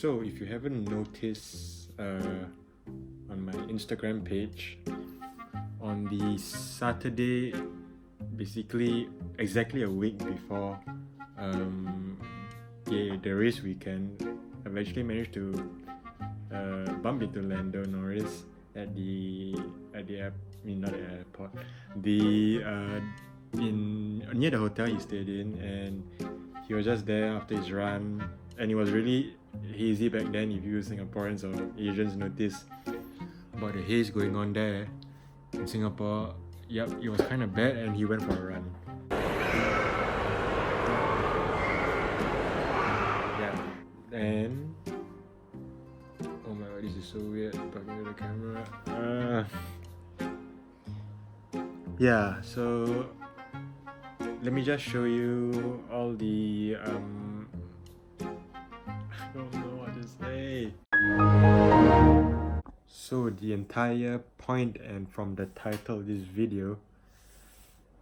So if you haven't noticed on my Instagram page, on the Saturday, basically exactly a week before the race weekend, I've actually managed to bump into Lando Norris at the not the airport, near the hotel he stayed in, and he was just there after his run, and it was really hazy back then. If you Singaporeans or Asians notice about the haze going on there in Singapore, yep, it was kind of bad, and he went for a run. Yeah, and oh my god, this is so weird talking to the camera. Yeah, so let me just show you all the I don't know what to say. So the entire point and from the title of this video,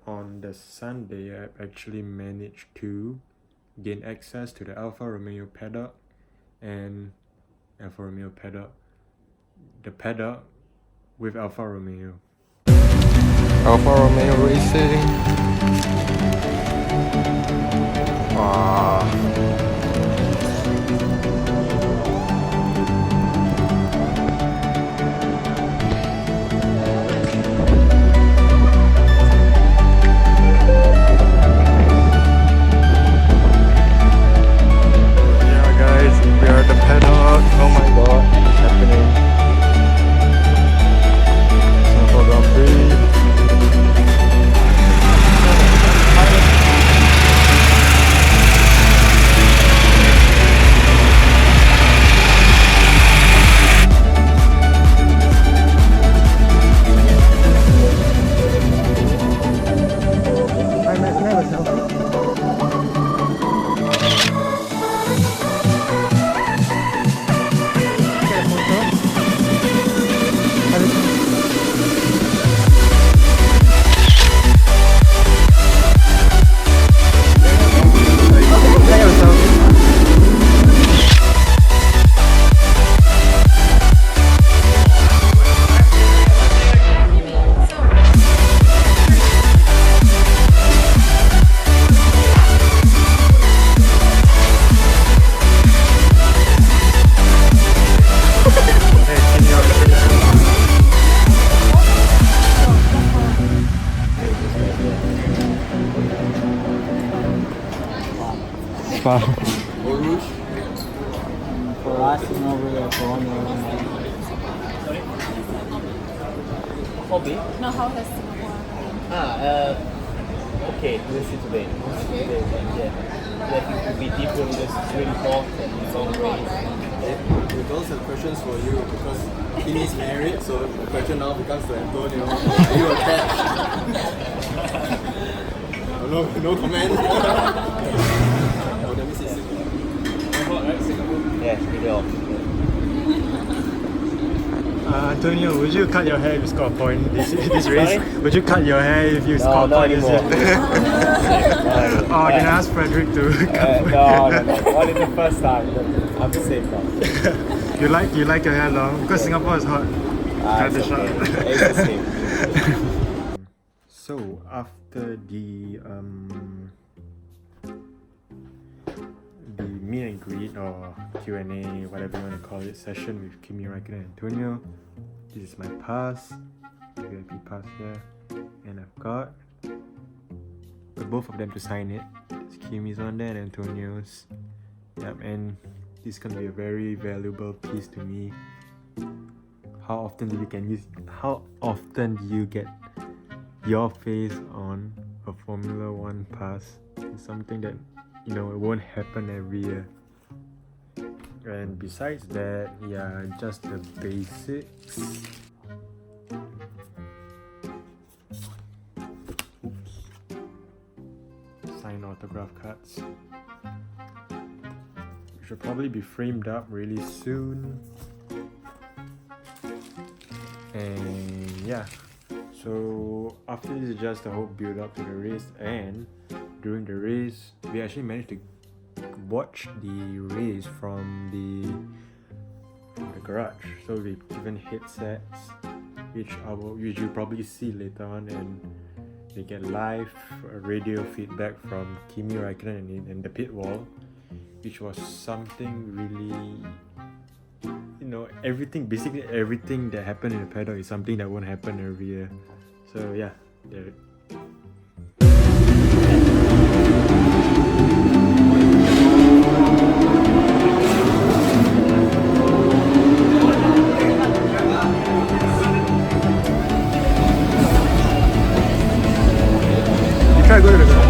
on the Sunday I actually managed to gain access to the Alfa Romeo Paddock, and Alfa Romeo Paddock, the paddock with Alfa Romeo. Alfa Romeo Racing. Eau Rouge. For us, you know, we're going Hobby? No, how has Singapore been? Okay, we'll see today. Yeah, it could be different because it's really hot and it's all rain. We also have questions for you because he is married, so the question now becomes to Antonio, are you attached? No comment. Oh, that means it's Singapore. Yeah, video. Antonio, would you cut your hair if you score a point this race? Would you cut your hair if you score a point this year? Can I ask Frederick to cut? No. Only the first time. I'm safe now. You like your hair long? Because Singapore is hot. Cut it short. It's the same. So after the meet and greet or Q&A, whatever you want to call it, session with Kimi Räikkönen and Antonio, this is my pass, VIP pass here, and I've got both of them to sign it. Kimi's on there and Antonio's. Yep, and this is gonna be a very valuable piece to me. How often do you get your face on a Formula 1 pass? It's something that, you know, it won't happen every year. And besides that, yeah, just the basics. Oops. Signed autograph cards. Should probably be framed up really soon. And yeah, so after this is just the whole build up to the race, and during the race we actually managed to watch the race from the garage. So we've given headsets, which you'll probably see later on, and they get live radio feedback from Kimi Räikkönen in the pit wall, which was something really, basically everything that happened in the paddock is something that won't happen every year. So yeah, there. Try go to the garage.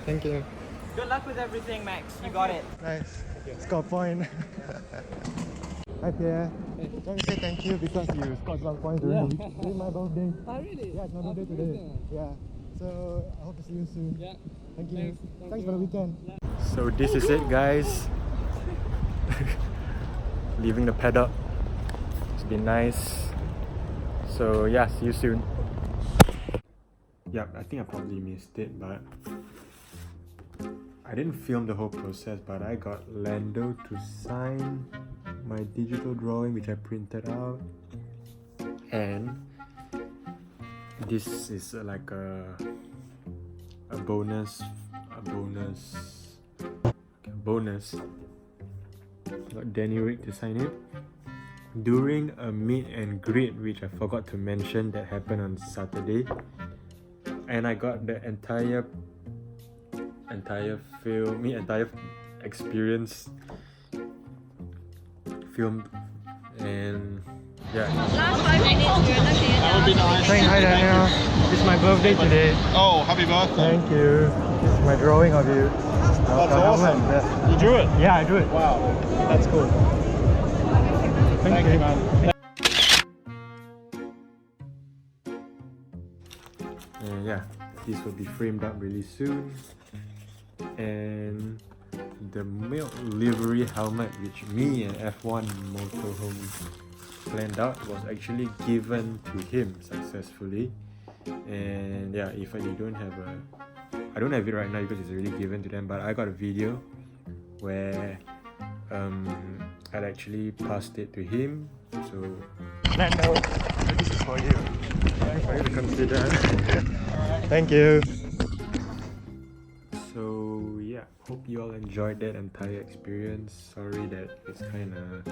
Thank you. Good luck with everything, Max. You got it. Nice. Score point. Hi Pierre. Hey. Let me say thank you because you scored some points during my birthday. Oh, really? Yeah, it's my birthday today. Yeah. So I hope to see you soon. Yeah. Thank you. Thanks. Thanks for the weekend. So this is it, guys. Leaving the paddock. It's been nice. So yeah, see you soon. Yeah, I think I probably missed it, but I didn't film the whole process, but I got Lando to sign my digital drawing which I printed out, and this is like a bonus. Got Danny Rick to sign it during a meet and greet which I forgot to mention that happened on Saturday, and I got the entire experience filmed, and yeah. Last 5 minutes, we're looking at the Saying hi Daniel, it's my birthday today. Oh, happy birthday. Thank you. This is my drawing of you. That's awesome. You drew it? Yeah, I drew it. Wow, that's cool. Thank you, man. And yeah, this will be framed up really soon. And the milk livery helmet which me and F1 Motorhome planned out was actually given to him successfully. And yeah, if you don't have I don't have it right now because it's already given to them, but I got a video where I'd actually passed it to him. So Lando, this is for you. Thanks for you to consider. Thank you. So yeah, hope you all enjoyed that entire experience. Sorry that it's kind of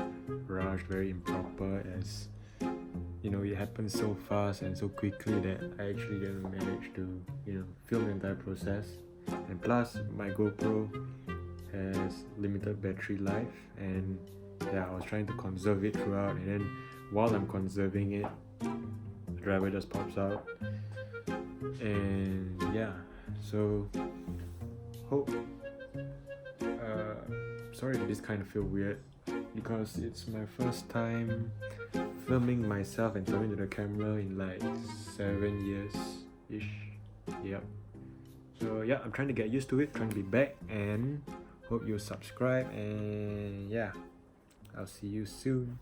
rushed, very improper, as you know, it happened so fast and so quickly that I actually didn't manage to, film the entire process. And plus, my GoPro has limited battery life, and yeah, I was trying to conserve it throughout, and then while I'm conserving it, the driver just pops out. And yeah, so hope sorry if this kind of feel weird because it's my first time filming myself and talking to the camera in like 7 years ish. Yep. So yeah, I'm trying to get used to it, trying to be back, and hope you'll subscribe, and yeah, I'll see you soon.